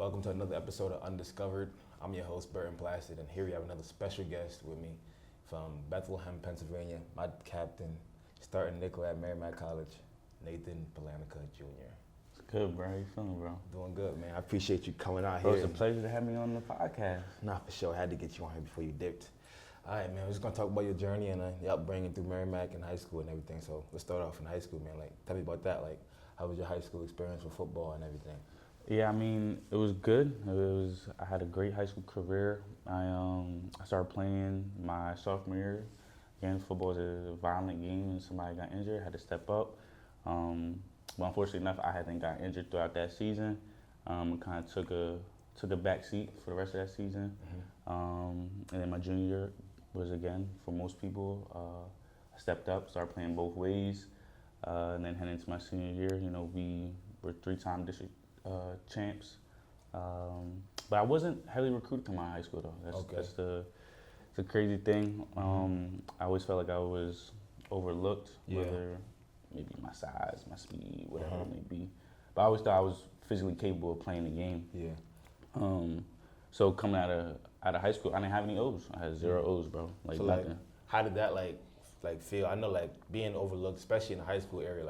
Welcome to another episode of Undiscovered. I'm your host, Burton Placid, and here we have another special guest with me from Bethlehem, Pennsylvania, my captain, starting nickel at Merrimack College, Nate Palanica Jr. It's good, bro. How you feeling, bro? Doing good, man. I appreciate you coming out Bro, here. it's a pleasure to have me on the podcast. Nah, for sure. I had to get you on here before you dipped. All right, man. We're just going to talk about your journey and your upbringing through Merrimack and high school and everything. So let's start off in high school, man. Tell me about that. How was your high school experience with football and everything? Yeah, I mean, it was good. I had a great high school career. I started playing my sophomore year. Again, football is a violent game, and somebody got injured, had to step up. But unfortunately enough, I hadn't got injured throughout that season. Kind of took a back seat for the rest of that season. And then my junior year was, again, for most people, I stepped up, started playing both ways. And then heading into my senior year, we were three-time district champs. But I wasn't heavily recruited to my high school, though. That's the crazy thing. I always felt like I was overlooked, whether maybe my size, my speed, whatever it may be. But I always thought I was physically capable of playing the game. Yeah. So coming out of high school, I didn't have any O's. I had 0 O's, bro. Nothing. How did that feel? I know being overlooked, especially in the high school area,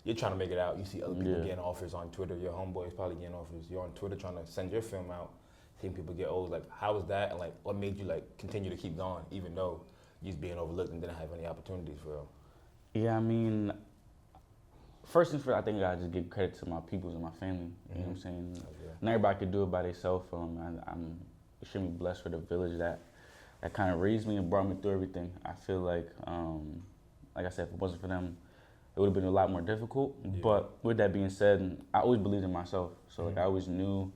you're trying to make it out. You see other people getting offers on Twitter. Your homeboys probably getting offers. You're on Twitter trying to send your film out, seeing people get O's. How was that? And what made you continue to keep going, even though you was being overlooked and didn't have any opportunities for real? Yeah, I mean, first and first, I think I just give credit to my peoples and my family. You know what I'm saying? Not everybody could do it by themselves. I'm extremely blessed for the village that kind of raised me and brought me through everything. I feel like I said, if it wasn't for them, it would have been a lot more difficult. Yeah. But with that being said, I always believed in myself. So I always knew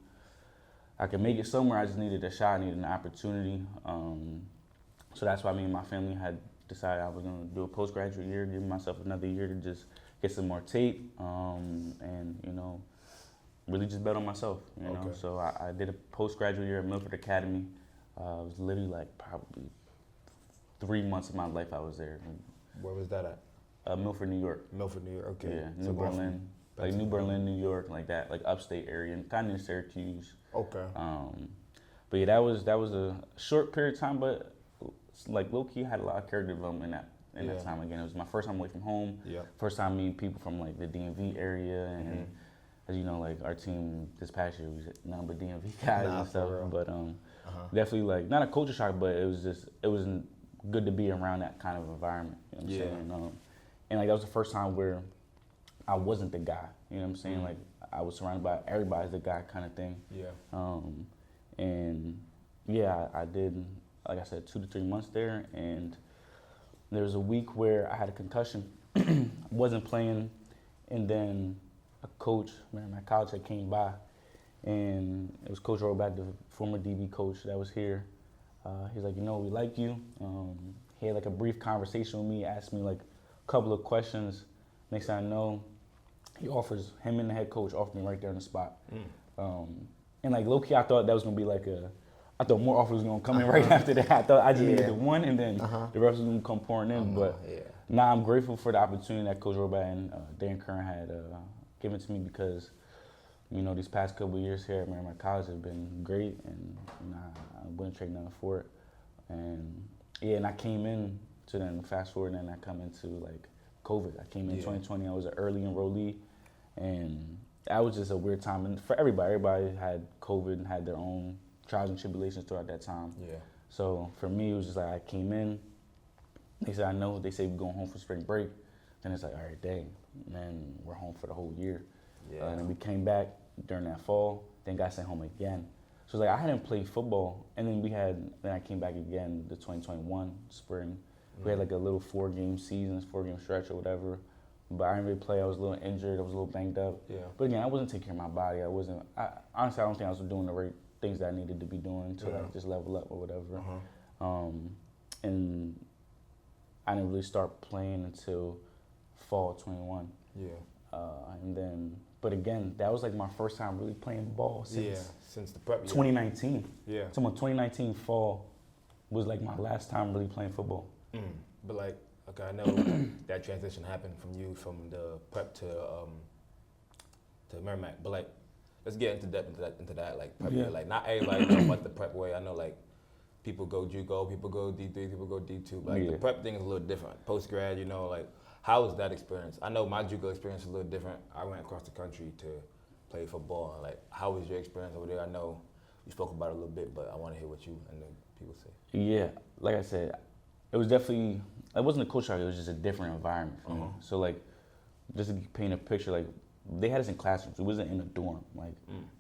I could make it somewhere. I just needed a shot, I needed an opportunity. So that's why me and my family had decided I was going to do a postgraduate year, give myself another year to just get some more tape, and really just bet on myself. You know. So I did a postgraduate year at Milford Academy. It was literally probably 3 months of my life I was there. Where was that at? Milford, New York. Milford, New York. Okay. Yeah, New Berlin, New Berlin, New York, upstate area, and kind of near Syracuse. Okay. But yeah, that was a short period of time, but low key, I had a lot of character development in that time. Again, it was my first time away from home. Yeah. First time meeting people from the DMV area, and as you know, our team this past year was nothing but DMV guys and stuff. But definitely not a culture shock, but it was good to be around that kind of environment. You know what I'm saying? And that was the first time where I wasn't the guy. You know what I'm saying? I was surrounded by everybody's the guy kind of thing. Yeah. And yeah, I did, like I said, 2 to 3 months there, and there was a week where I had a concussion, wasn't playing, and then a coach, my college, had came by, and it was Coach Roback, the former DB coach that was here. He's like, we like you. He had a brief conversation with me, asked me a couple of questions. Next thing I know, him and the head coach offered me right there on the spot. And low-key, I thought that was gonna be I thought more offers was gonna come in right after that. I thought I just needed the one, and then the rest was gonna come pouring in. But now I'm grateful for the opportunity that Coach Roback and Dan Kern had given to me, because these past couple of years here at Merrimack College have been great, and I wouldn't trade nothing for it. And I came in to then fast forward, and then I come into COVID. I came in 2020. I was an early enrollee, and that was just a weird time. And for everybody had COVID and had their own trials and tribulations throughout that time. Yeah. So for me, it was just I came in. They said, I know. They say we're going home for spring break. Then it's all right, dang, man, we're home for the whole year. Yeah. And then we came back during that fall. Then got sent home again. So I hadn't played football, and then I came back again the 2021 spring. We had a little 4-game season, 4-game stretch or whatever. But I didn't really play. I was a little injured. I was a little banged up. Yeah. But again, I wasn't taking care of my body. Honestly, I don't think I was doing the right things that I needed to be doing to just level up or whatever. And I didn't really start playing until fall 21. Yeah. But again, that was my first time really playing ball since the prep year. 2019. Yeah. So my 2019 fall was my last time really playing football. But I know that transition happened from the prep to Merrimack. But let's get into that like prep way. Like not everybody knows what the prep way. I know like people go JUCO, people go D3, people go D2, but like, the prep thing is a little different. Post grad, you know, like how was that experience? I know my JUCO experience is a little different. I went across the country to play football. Like how was your experience over there? I know you spoke about it a little bit, but I want to hear what you and the people say. Yeah, like I said, it was definitely, it wasn't a culture shock, it was just a different environment for me. So like, just to paint a picture, like they had us in classrooms. It wasn't in a dorm. Like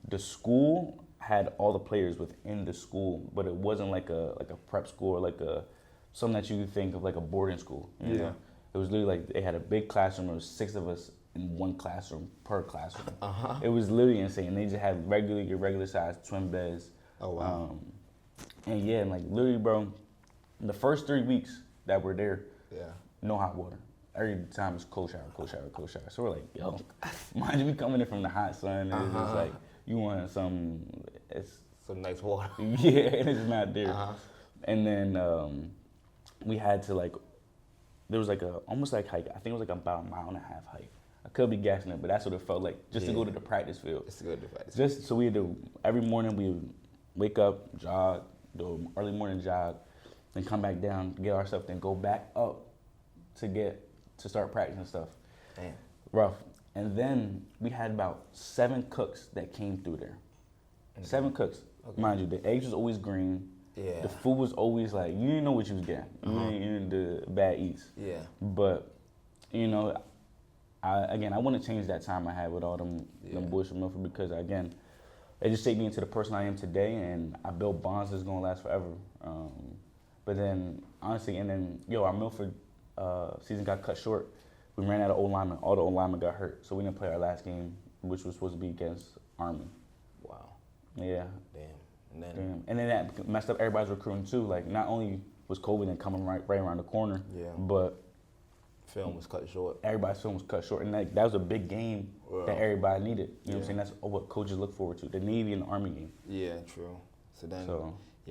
the school had all the players within the school, but it wasn't like a prep school or like something that you could think of like a boarding school. You know? It was literally like they had a big classroom. There was 6 of us in one classroom per classroom. It was literally insane. They just had regular sized twin beds. Oh wow. And yeah, and like literally, bro, the first 3 weeks that we're there, no hot water. Every time it's cold shower. So we're like, yo, mind you, we coming in from the hot sun, and it's just like, you want some nice water. Yeah, and it's not there. And then we had to like, there was like almost like hike. I think it was like about 1.5 mile hike. I could be gassing it, but that's what it felt like, just to go to the practice field. It's good to practice. Just so we had to, every morning we would wake up, jog, do an early morning jog, then come back down, get our stuff, then go back up to start practicing stuff. Damn. Rough. And then we had about 7 cooks that came through there. 7 cooks. Mind you, the eggs was always green. Yeah. The food was always like, you didn't know what you was getting. You didn't the bad eats. Yeah. But, you know, I want to change that time I had with all them boys from Milford, because, again, it just shaped me into the person I am today, and I built bonds that's going to last forever. But then, honestly, our Milford season got cut short. We ran out of O-linemen. All the O-linemen got hurt, so we didn't play our last game, which was supposed to be against Army. Wow. Yeah. Damn. And then that messed up everybody's recruiting too. Like, not only was COVID and coming right around the corner, but film was cut short. Everybody's film was cut short, and that was a big game that everybody needed. You know what I'm saying? That's what coaches look forward to, the Navy and the Army game. Yeah, true. So then,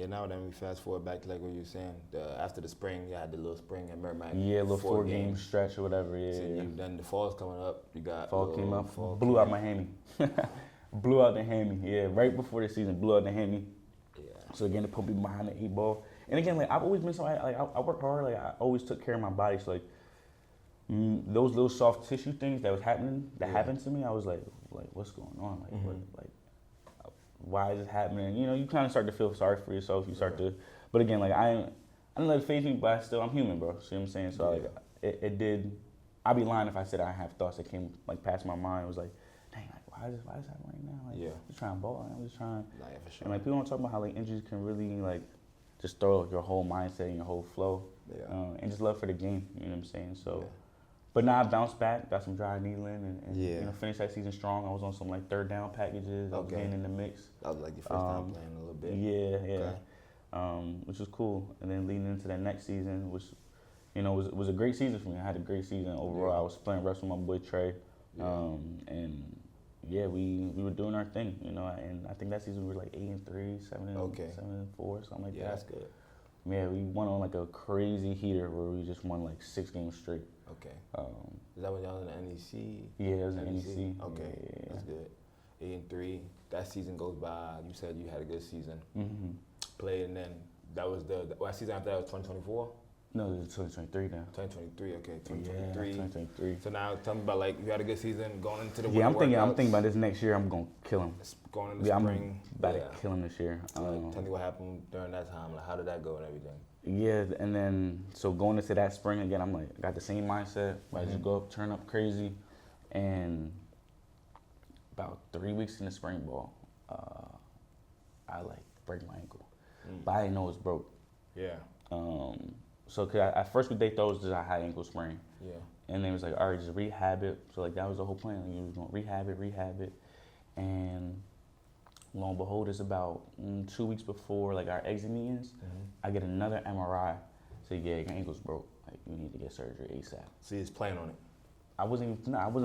now then we fast forward back to like what you were saying. After the spring, you had the little spring at Merrimack. Yeah, a little 4-game stretch or whatever. Yeah. So then the fall's coming up. You got fall came up. Blew out my hammy. Blew out the hammy. Yeah, right before the season, blew out the hammy. Yeah. So again, it put me behind the 8 ball. And again, like I've always been somebody, like I work hard. Like I always took care of my body. So like those little soft tissue things that happened to me, I was like what's going on? Like why is this happening? You know, you kind of start to feel sorry for yourself. You start to, but again, like I don't let it phase me, but I'm human, bro. See what I'm saying? So like it did. I'd be lying if I said I have thoughts that came like past my mind. It was like, dang, like why is this happening right now? Like, I'm just trying to ball. I'm just trying. Nah, yeah, for sure. And like people don't talk about how like injuries can really like just throw your whole mindset and your whole flow. And just love for the game. You know what I'm saying? So. But now I bounced back, got some dry needling, and you know, finished that season strong. I was on some like 3rd down packages. I was getting in the mix. That was like your first time playing a little bit. Yeah. Which was cool. And then leading into that next season, which you know was a great season for me. I had a great season overall. I was playing reps with my boy Trey, and we were doing our thing. You know, and I think that season we were like 8-3, 7-4, something like that. Yeah, that's good. Yeah, we went on like a crazy heater where we just won like 6 games straight. Okay. Is that when y'all was in the NEC? Yeah, it was in the NEC. Okay, that's good. 8-3. That season goes by. You said you had a good season. Played, and then that was the season after that was 2024. No, it was 2023 now. 2023. Okay, 2023. Yeah, 2023. So now tell me about like you had a good season going into the I'm thinking about this next year. I'm gonna kill him. Going into spring. I'm about to kill him this year. So tell me what happened during that time. Like how did that go and everything? Yeah, and then so going into that spring again, I'm like, I got the same mindset. I just go up, turn up crazy, and about 3 weeks in the spring ball, I like break my ankle, but I didn't know it was broke. Yeah. So cause at first they thought it was just a high ankle sprain. Yeah. And they was like, all right, just rehab it. So like that was the whole plan. Like, you was gonna rehab it, and lo and behold, it's about 2 weeks before like our exit meetings, I get another MRI. So yeah, your ankle's broke. Like you need to get surgery ASAP. So you was playing on it? I wasn't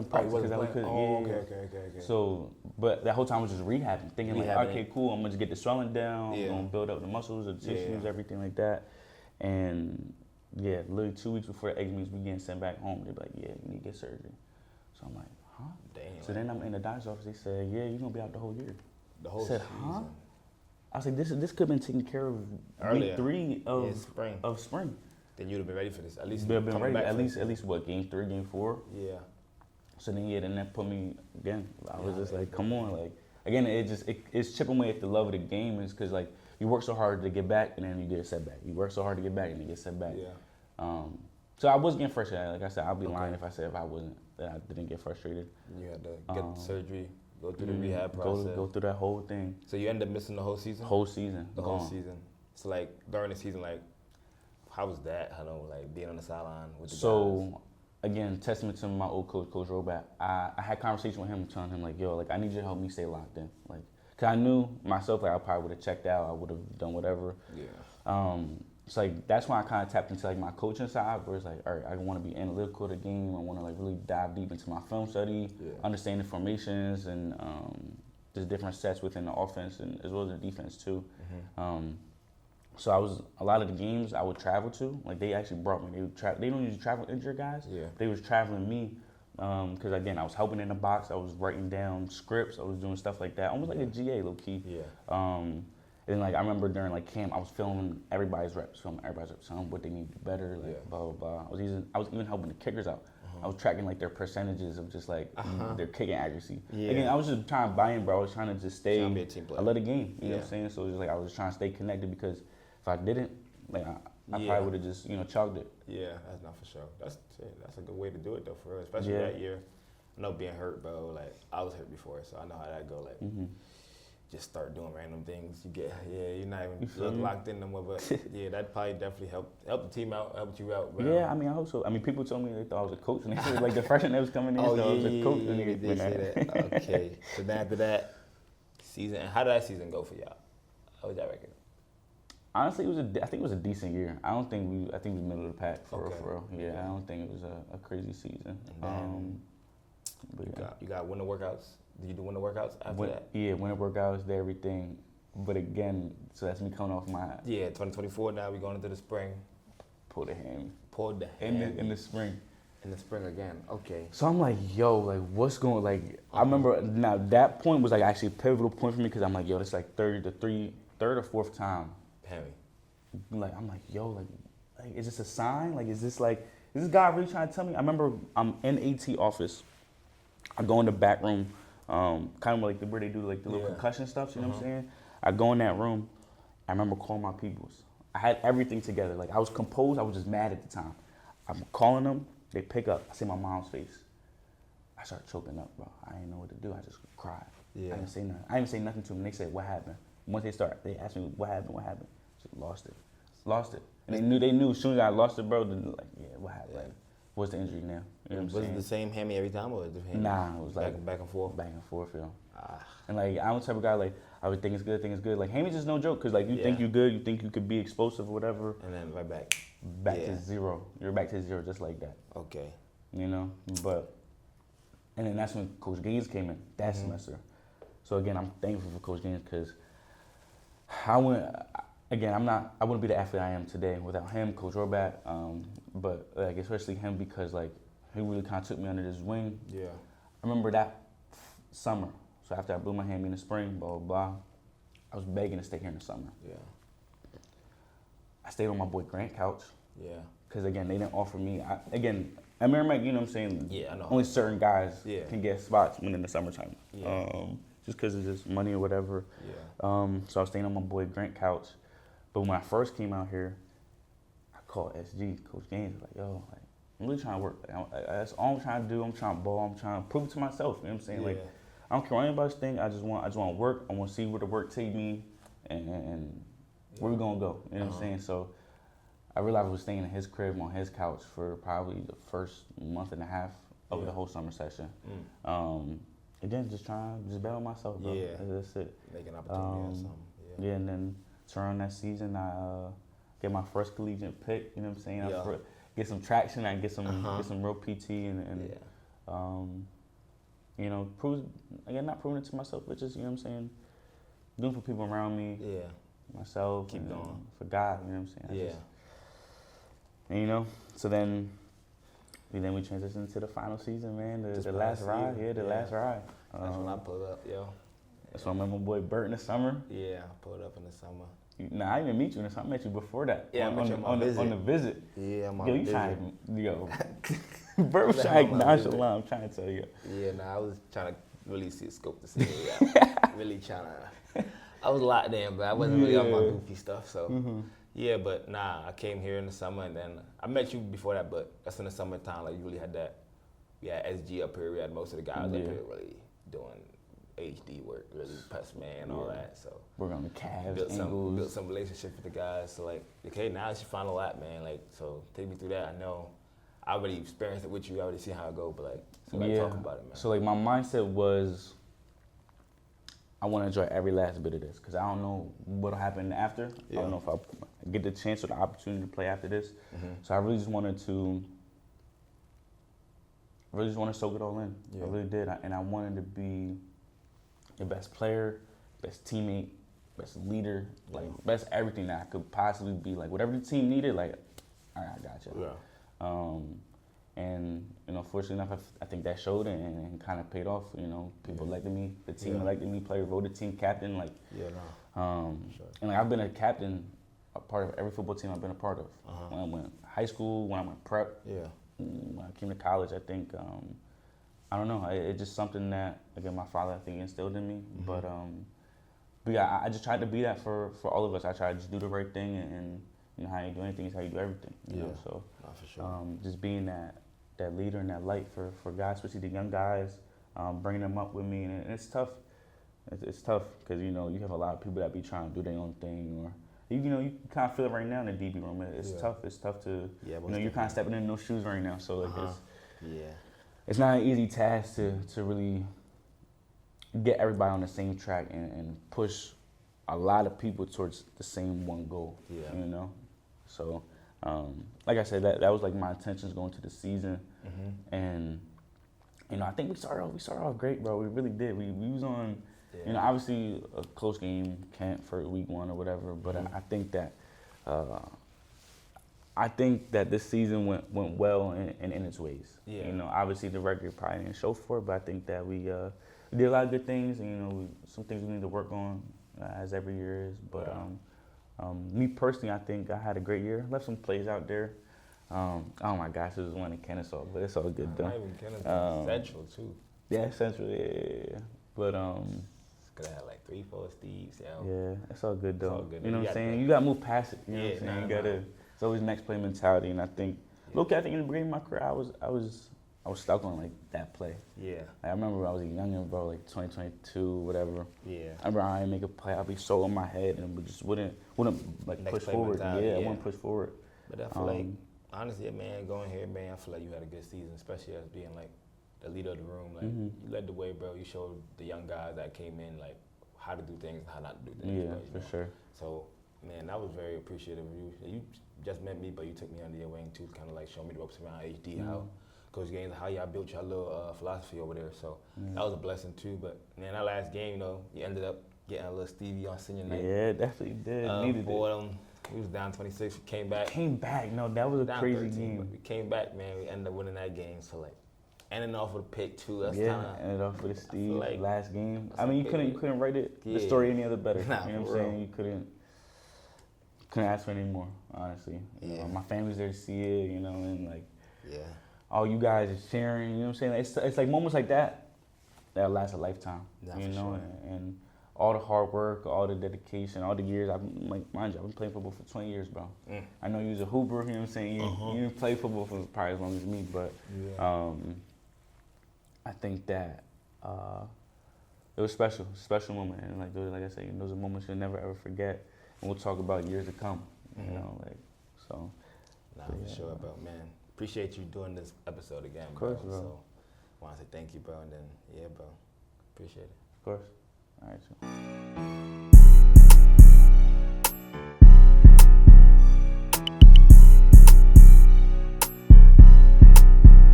practicing because I couldn't. Okay. So, but that whole time I was just rehabbing, thinking like, okay, cool, I'm gonna just get the swelling down. I'm gonna build up the muscles, the tissues, everything like that. And yeah, literally 2 weeks before the exit meetings, we getting sent back home. They're like, yeah, you need to get surgery. So I'm like, huh? Damn. So then I'm in the doctor's office. They said, yeah, you're going to be out the whole year. The whole season. Huh? I was like, this could have been taken care of earlier. week 3 of spring. Then you'd have been ready for this. At least been ready. At least what, game 3, game 4? Yeah. So then that put me again. I was just like, come on, like again, it's chipping away at the love of the game, is because like you work so hard to get back and then you get a setback. You work so hard to get back and you get set back. Yeah. So I was getting frustrated. Like I said, I'd be lying if I said I didn't get frustrated. You had to get the surgery, go through the rehab process. Go through that whole thing. So you ended up missing the whole season? Whole season. The whole season. So like during the season, like how was that? I know, like being on the sideline with the guys. Again, testament to my old coach, Coach Roback. I had a conversation with him, telling him like, yo, like I need you to help me stay locked in, like, cause I knew myself, like I probably would have checked out, I would have done whatever. Yeah. So like that's why I kind of tapped into like my coaching side, where it's like, all right, I want to be analytical of the game. I want to like really dive deep into my film study, understand the formations and just different sets within the offense and as well as the defense too. Mm-hmm. So a lot of the games I would travel to, like they actually brought me. They don't usually travel injured guys. Yeah. They was traveling me, because again I was helping in the box. I was writing down scripts. I was doing stuff like that, almost like a GA low key. Yeah. And like I remember during like camp, I was filming everybody's reps, telling them what they need to do better, like blah blah blah. I was even helping the kickers out. I was tracking like their percentages of just like their kicking accuracy. Yeah. Again, I was just trying to buy in, bro. I was trying to just stay. Be a team player. I love the game. You know what I'm saying? So it was just like I was trying to stay connected, because if I didn't, like I probably would have just chalked it. Yeah, that's not for sure. That's a good way to do it though, for real. Especially that year. I know being hurt, bro. Like I was hurt before, so I know how that go. Like just start doing random things. You're not even locked in no more. But yeah, that probably definitely helped the team out, helped you out, bro. Yeah, I mean I hope so. I mean people told me they thought I was a coach, and they said like the freshman that was coming in, I was a coach. They did say that. Okay, so then after that season, and how did that season go for y'all? How was that record? Honestly, I think it was a decent year. I think we middle of the pack for real. Yeah, okay. I don't think it was a crazy season. But you got winter workouts. Did you do winter workouts after that? Yeah, winter workouts, did everything. But again, so that's me coming off my 2024. Now we're going into the spring. Pulled the hammy. In the spring. In the spring again. Okay. So I'm like, yo, like what's going? Like I remember now that point was like actually a pivotal point for me, because I'm like, yo, this is like third or fourth time. Hammy. Like I'm like, yo, like is this a sign? Like is this guy really trying to tell me? I remember I'm in AT office. I go in the back room, kind of like where they do like the little concussion stuff. You know what I'm saying? I go in that room. I remember calling my peoples. I had everything together. Like I was composed. I was just mad at the time. I'm calling them. They pick up. I see my mom's face. I start choking up, bro. I didn't know what to do. I just cried. Yeah. I didn't say nothing to them. They said, "What happened?" Once they asked me, "What happened? What happened?" I said, "Lost it." And they knew as soon as I lost it, bro. They're like, "Yeah, what happened? Yeah. Like, what's the injury now?" You know what I'm saying? Was it the same hammy every time, or was it different? Nah, it was like back and forth. Back and forth, yo. And like I'm the type of guy like I would think it's good. Like hammy's just no joke, because like you think you're good, you think you could be explosive or whatever, and then right back to zero. You're back to zero just like that. Okay. You know, and then that's when Coach Gaines came in that semester. So again, I'm thankful for Coach Gaines, because I wouldn't be the athlete I am today without him, Coach Roback. But like especially him, because like he really kind of took me under his wing. Yeah. I remember that summer. So after I blew my hammy in the spring, blah blah blah, I was begging to stay here in the summer. Yeah. I stayed on my boy Grant couch. Yeah. Because again, they didn't offer me. I remember, you know what I'm saying? Yeah, I know. Only certain guys can get spots when in the summertime. Yeah. Just because it's just money or whatever. Yeah. So I was staying on my boy Grant couch. But when I first came out here, I called SG, Coach Gaines, like, yo, like, I'm really trying to work. Like, that's all I'm trying to do. I'm trying to ball. I'm trying to prove it to myself. You know what I'm saying? Yeah. Like, I don't care what anybody's think. I just want to work. I want to see where the work take me and where we going to go. You know what I'm saying? So I realized I was staying in his crib on his couch for probably the first month and a half of the whole summer session. Again, just battle myself, bro. Yeah. That's it. Make an opportunity or something. Yeah, and then turn that season, I get my first collegiate pick. You know what I'm saying? I get some traction. I get some real PT and you know, not proving it to myself, but just, you know what I'm saying, doing for people around me. Yeah. Myself. Keep going. For God, you know what I'm saying? And you know, so then then we transitioned to the final season, man. The last ride, last ride. That's when I pulled up, yo. So I remember my boy Bert in the summer. Yeah, I pulled up in the summer. Nah, I didn't meet you in the summer. I met you before that. Yeah, on the visit. Yeah, I'm on the visit. Bert was trying to nonchalant, I'm trying to tell you. Yeah, I was trying to really see the scope to see really trying to. I was locked in, but I wasn't really on my goofy stuff. So, yeah, but I came here in the summer, and then I met you before that, but that's in the summertime. Like, you really had that. We had SG up here. We had most of the guys up here really doing HD work, really pest man and all that. So we're on the Cavs, built some relationship with the guys. So like, okay, now it's your final lap, man. Like, so take me through that. I know I already experienced it with you. I already see how it go, but like, so talk about it, man. So like, my mindset was, I want to enjoy every last bit of this because I don't know what'll happen after. I don't know if I'll get the chance or the opportunity to play after this. So I really just wanted to. Soak it all in. I really did, and I wanted to be the best player, best teammate, best leader, like best everything that I could possibly be. Like whatever the team needed, like, all right, I got you. Yeah. And fortunately enough, I think that showed and kind of paid off. People elected me, the team elected me, player voted team captain. Like, and like I've been a captain, a part of every football team I've been a part of. When I went high school, when I went prep. When I came to college, I think, I don't know, it's just something that, again, my father, I think, instilled in me. But yeah, I just tried to be that for all of us. I tried to just do the right thing, and how you do anything is how you do everything. You know? So, for sure. Just being that leader and that light for guys, especially the young guys, bringing them up with me. And it's tough. It's tough because, you have a lot of people that be trying to do their own thing, or you kind of feel it right now in the DB room. It's tough. It's tough to, you're kind of stepping in those shoes right now. So like it's not an easy task to really get everybody on the same track and push a lot of people towards the same one goal. So like I said, that was like my intentions going to the season, and I think we started off great, bro. We really did. We was on. Obviously a close game, Kent for week 1 or whatever, but I think that this season went well in its ways. Obviously the record probably didn't show for it, but I think that we did a lot of good things, and some things we need to work on as every year is. But me personally, I think I had a great year. Left some plays out there. Oh my gosh, it was one in Kennesaw, but it's all good though. Not even Kennesaw, Central too. Yeah, Central, yeah. But could have had like 3-4 Steves, Yeah, it's all good though. All good. You know what I'm saying? You gotta move past it. You know what I'm saying? You gotta. It's always next play mentality, and I think, look, I think in the beginning of my career, I was stuck on like that play. Yeah. Like, I remember when I was a youngin', bro, like 2022, whatever. Yeah. I remember I didn't make a play. I'd be so in my head and we just wouldn't like next push forward. I wouldn't push forward. But I feel like, honestly, man, going here, man, I feel like you had a good season, especially as being like the leader of the room. Like, you led the way, bro. You showed the young guys that came in, like, how to do things and how not to do things. Yeah, for sure. So, man, I was very appreciative of you. You just met me, but you took me under your wing, too, to kind of, like, show me the ropes around HD, how Coach Gaines, how y'all built your little philosophy over there. So, that was a blessing, too. But, man, that last game, you ended up getting a little Stevie on senior night. Yeah, definitely did. Needed it. We was down 26, we came back. No, that was a crazy 13, game. We came back, man. We ended up winning that game. So, like, ending off with a pick, too. That's ended off with a Steve like last game. I mean, you couldn't write it, the story any other better. Nah, you know what I'm saying? You couldn't ask for any more, honestly. You know, my family's there to see it, and, like, all you guys are sharing, you know what I'm saying? It's like moments like that last a lifetime, sure. And all the hard work, all the dedication, all the years. Mind you, I've been playing football for 20 years, bro. I know you was a hooper, you know what I'm saying? You didn't play football for probably as long as me, but I think that it was special moment. And like I said, those are moments you'll never ever forget. And we'll talk about years to come, so. Nah, for sure, bro, man. Appreciate you doing this episode again, bro. Of course, bro. So, I want to say thank you, bro, and then, bro, appreciate it. Of course. All right, so.